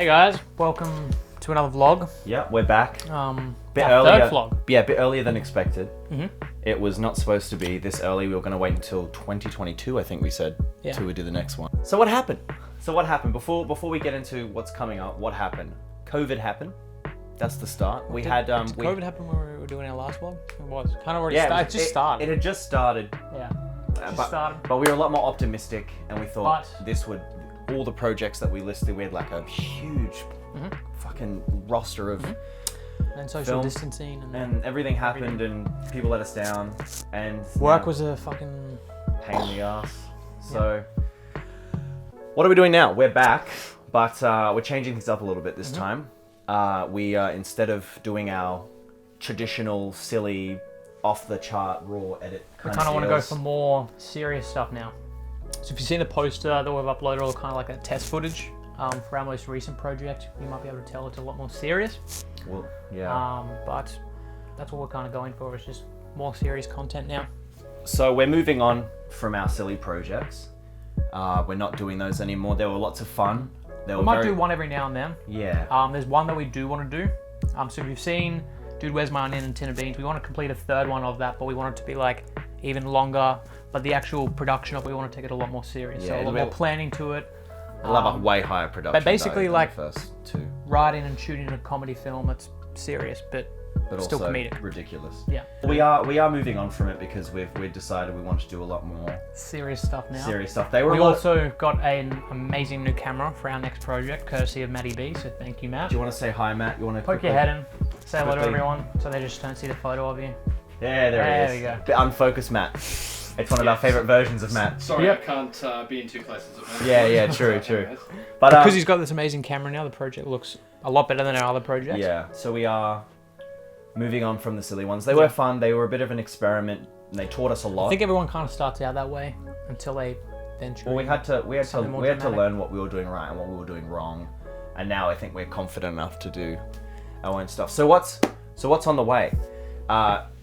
Hey guys, welcome to another vlog. Yeah, we're back. Bit our earlier, third vlog. Yeah, a bit earlier than expected. Mm-hmm. It was not supposed to be this early. We were going to wait until 2022, I think we said, till we do the next one. So what happened? Before we get into what's coming up, what happened? COVID happened. That's the start. Did COVID happen when we were doing our last vlog? It was kind of already started. It just started. It had just started. Yeah. But we were a lot more optimistic, and we thought this would. All the projects that we listed, we had like a huge fucking roster of and social distancing and everything happened and people let us down and work was a fucking pain in the ass. So what are we doing now? We're back, but we're changing things up a little bit this time. We instead of doing our traditional silly off the chart raw edit we kind of want to go for more serious stuff now. So if you've seen the poster that we've uploaded, all kind of like a test footage for our most recent project, you might be able to tell it's a lot more serious. Well, yeah. But that's what we're kind of going for, is just more serious content now. So we're moving on from our silly projects. We're not doing those anymore. They were lots of fun. We might do one every now and then. Yeah. There's one that we do want to do. So if you've seen Dude, Where's My Onion and Tin of Beans, we want to complete a third one of that, but we want it to be like even longer. But the actual production of it, we want to take it a lot more serious. So a lot more planning to it. We'll have a way higher production. But basically, like the first two. Writing and shooting a comedy film that's serious, but still also comedic. Ridiculous. Yeah. We are moving on from it because we've decided we want to do a lot more serious stuff now. Serious stuff. We also got an amazing new camera for our next project, courtesy of Matty B. So thank you, Matt. Do you want to say hi, Matt? You want to poke your head in, say hello to everyone, so they just don't see the photo of you. Yeah, there he is. There we go. Bit unfocused, Matt. It's one of our favourite versions of Matt. Sorry, I can't be in two places at once. Yeah, true. But because he's got this amazing camera now, the project looks a lot better than our other projects. Yeah, so we are moving on from the silly ones. They were fun. They were a bit of an experiment, and they taught us a lot. I think everyone kind of starts out that way until they venture. Well, we had to learn what we were doing right and what we were doing wrong, and now I think we're confident enough to do our own stuff. So what's on the way?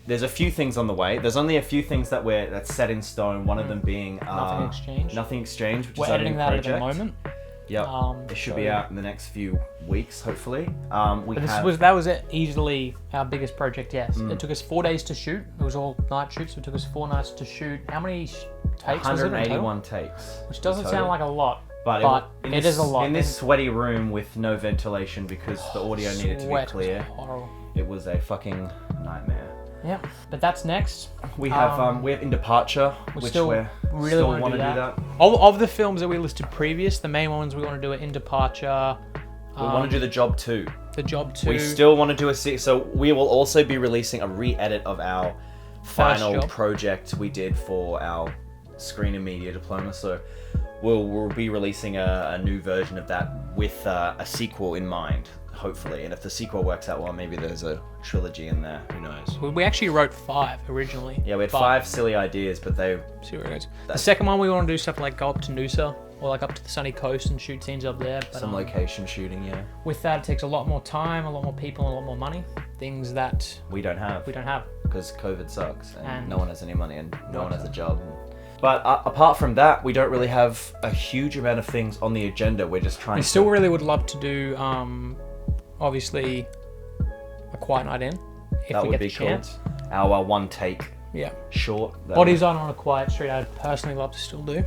There's a few things on the way. There's only a few things that's set in stone. One of them being Nothing Exchange, which we're is our editing new that project. at the moment. Yep. It should be out in the next few weeks, hopefully. That was easily our biggest project. Yes, it took us 4 days to shoot. It was all night shoots. So it took us 4 nights to shoot. How many takes? 181 takes. Which doesn't sound like a lot, but it is a lot. In this sweaty room with no ventilation because the audio needed to be clear. It was a fucking nightmare. Yeah, but that's next. We have In Departure, which we really want to do that. Of the films that we listed previous, the main ones we want to do are In Departure. We want to do The Job 2. The Job 2. We still want to do so we will also be releasing a re-edit of our final project we did for our Screen and Media Diploma. So we'll be releasing a new version of that with a sequel in mind. Hopefully, and if the sequel works out well, maybe there's a trilogy in there. Who knows? We actually wrote 5 originally. Yeah, we had 5 silly ideas, but they. See where it goes. The second one, we want to do stuff like go up to Noosa or like up to the sunny coast and shoot scenes up there. But, some location shooting, yeah. With that, it takes a lot more time, a lot more people, and a lot more money. Things that we don't have. Because COVID sucks, and no one has any money, and no one has a job. But apart from that, we don't really have a huge amount of things on the agenda. We're just trying. We still really would love to do. Obviously, A Quiet Night In, if we get the chance. Cool. Our one take short. Bodies on a Quiet Street, I'd personally love to still do.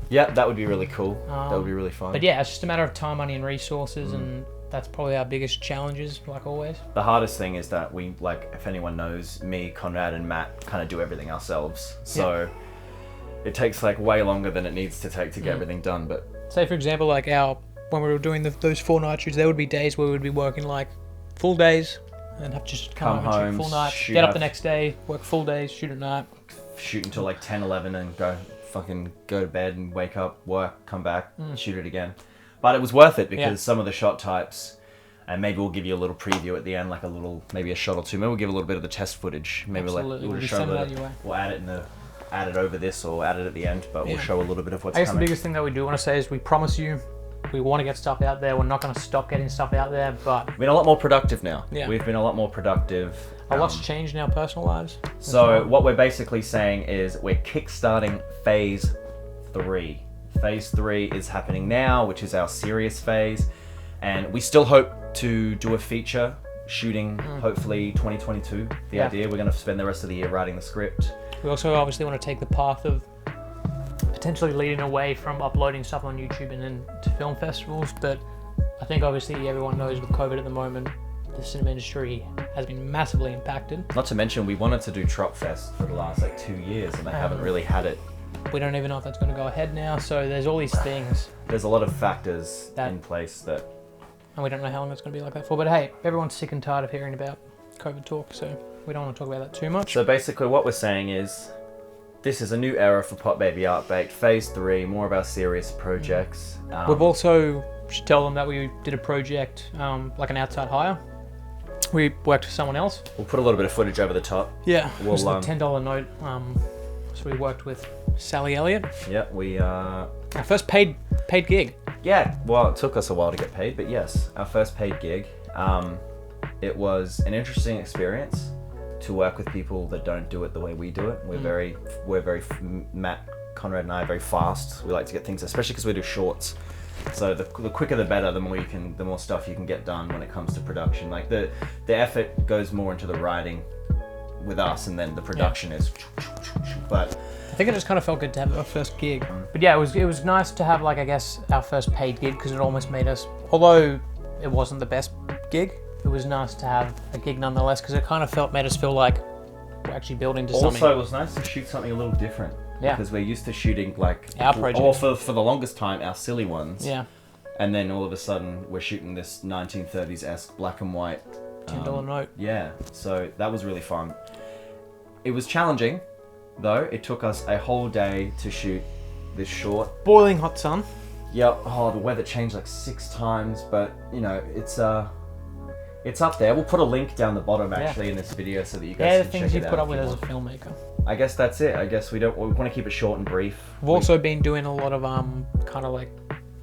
Yeah, that would be really cool. That would be really fun. But yeah, it's just a matter of time, money, and resources, and that's probably our biggest challenges, like always. The hardest thing is that we, if anyone knows, me, Conrad, and Matt kind of do everything ourselves. So it takes way longer than it needs to take to get everything done. But say, for example, when we were doing those 4 night shoots, there would be days where we would be working full days and have to just come home and shoot full night, get up the next day, work full days, shoot at night. Shoot until 10, 11 and go to bed and wake up, work, come back, shoot it again. But it was worth it because some of the shot types, and maybe we'll give you a little preview at the end, maybe a shot or two. Maybe we'll give a little bit of the test footage. Maybe we'll just show we'll add it over this or add it at the end, but we'll show a little bit of what's coming. I guess the biggest thing that we do want to say is we promise you we want to get stuff out there. We're not going to stop getting stuff out there, but we've been a lot more productive now. Yeah. We've been a lot more productive. A lot's changed in our personal lives. So what we're basically saying is we're kickstarting phase 3. Phase 3 is happening now, which is our serious phase. And we still hope to do a feature shooting, hopefully 2022. The idea, we're going to spend the rest of the year writing the script. We also obviously want to take the path of potentially leading away from uploading stuff on YouTube and then to film festivals. But I think obviously everyone knows with COVID at the moment, the cinema industry has been massively impacted. Not to mention, we wanted to do Trop Fest for the last like 2 years, and they haven't really had it. We don't even know if that's going to go ahead now. So there's all these things. There's a lot of factors in place that... And we don't know how long it's going to be like that for. But hey, everyone's sick and tired of hearing about COVID talk, so we don't want to talk about that too much. So basically what we're saying is, this is a new era for Pot Baby Art Baked, phase 3, more of our serious projects. We've also, should tell them that we did a project, like an outside hire. We worked for someone else. We'll put a little bit of footage over the top. Yeah, it we'll, was a $10 note. So we worked with Sally Elliott. Yeah, we... Our first paid gig. Yeah, well, it took us a while to get paid, but yes, our first paid gig. It was an interesting experience to work with people that don't do it the way we do it. Matt, Conrad and I are very fast. We like to get things, especially because we do shorts. So the quicker the better, the more stuff you can get done when it comes to production. Like the effort goes more into the writing with us, and then the production is. But I think it just kind of felt good to have our first gig. But yeah, it was nice to have, like, I guess, our first paid gig, because it almost made us, although it wasn't the best gig, it was nice to have a gig nonetheless, because it kind of made us feel like we're actually building to something. Also, it was nice to shoot something a little different. Yeah. Because we're used to shooting like our projects. Or for the longest time, our silly ones. Yeah. And then all of a sudden, we're shooting this 1930s-esque black and white $10 note. Yeah. So that was really fun. It was challenging, though. It took us a whole day to shoot this short. Boiling hot sun. Yep. Oh, the weather changed like 6 times, but you know, it's up there. We'll put a link down the bottom actually in this video so that you guys can check it out. Yeah, the things you put up with as a filmmaker. I guess that's it. I guess we want to keep it short and brief. We've also been doing a lot of kind of like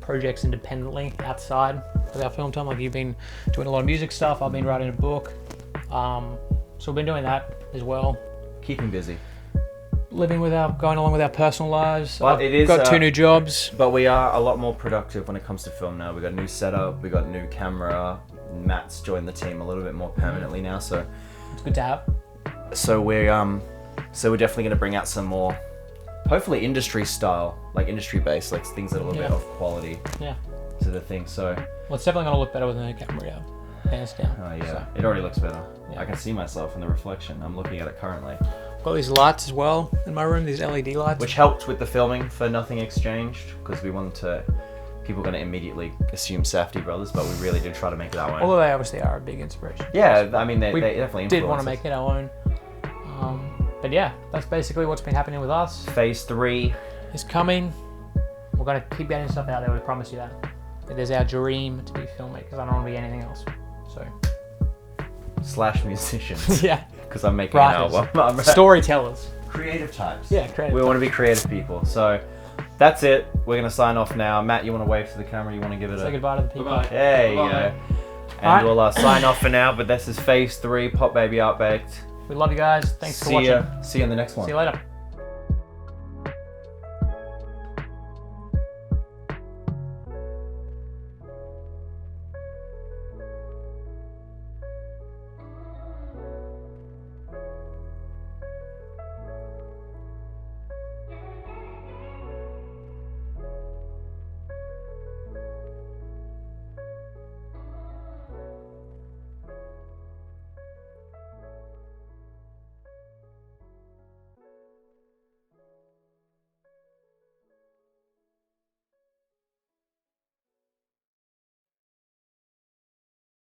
projects independently outside of our film time. Like, you've been doing a lot of music stuff. I've been writing a book. So we've been doing that as well. Keeping busy. Going along with our personal lives. But I've got 2 new jobs. But we are a lot more productive when it comes to film now. We've got a new setup. We've got a new camera. Matt's joined the team a little bit more permanently now, so it's good to have. So we're definitely going to bring out some more, hopefully industry style, like industry based, like things that are a little bit of quality. Yeah. To the thing. So. Well, it's definitely going to look better with a new camera. Hands down. Oh yeah. So. It already looks better. Yeah. I can see myself in the reflection. I'm looking at it currently. I've got these lights as well in my room. These LED lights. Which helped with the filming for Nothing Exchanged, because we wanted to. People are going to immediately assume Safdie Brothers, but we really did try to make it our own. Although they obviously are a big inspiration. Yeah, I mean, they definitely influenced did want to make it our own. But yeah, that's basically what's been happening with us. Phase 3 is coming. We're going to keep getting stuff out there, we promise you that. It is our dream to be filmmakers. I don't want to be anything else. So. / musicians. Yeah. Because I'm making an album. Storytellers. Creative types. Yeah, creative. We want to be creative people. So that's it. We're going to sign off now. Matt, you want to wave to the camera? You want to give it Say goodbye to the people. Bye-bye. There you Bye-bye. go. And we'll sign off for now. But this is phase 3, Pot Baby Art Baked. We love you guys. Thanks for watching. See you in the next one. See you later.